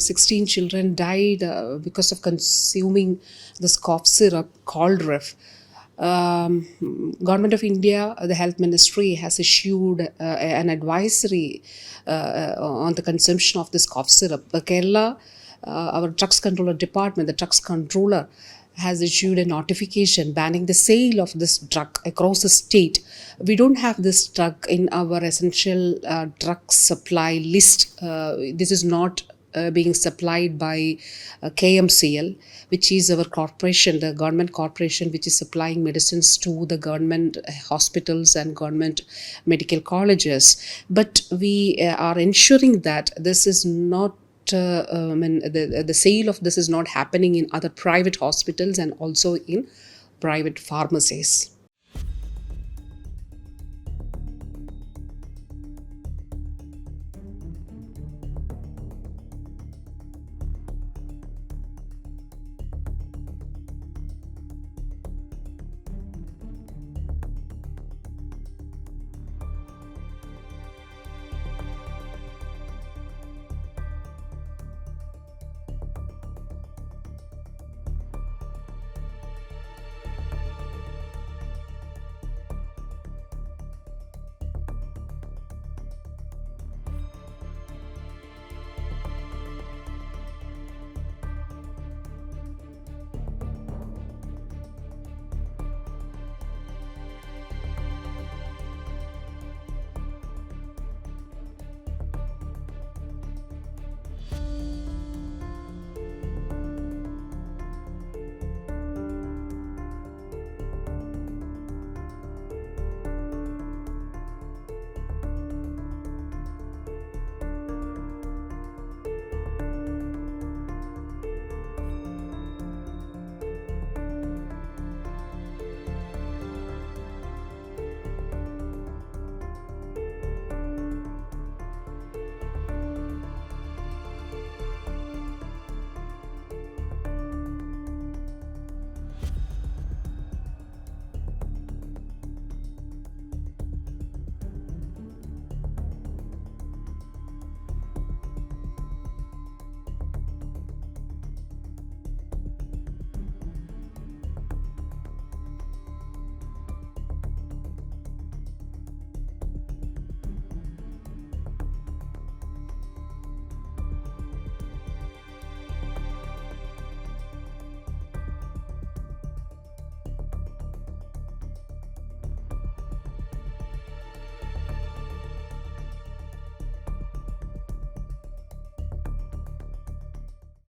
16 children died because of consuming this cough syrup, Coldrif. Government of India, the Health Ministry has issued an advisory on the consumption of this cough syrup. Kerala, our drugs controller department, the drugs controller, has issued a notification banning the sale of this drug across the state. We don't have this drug in our essential drug supply list. This is not being supplied by KMCL, which is our corporation, the government corporation, which is supplying medicines to the government hospitals and government medical colleges. But we are ensuring that this is not the sale of this is not happening in other private hospitals and also in private pharmacies.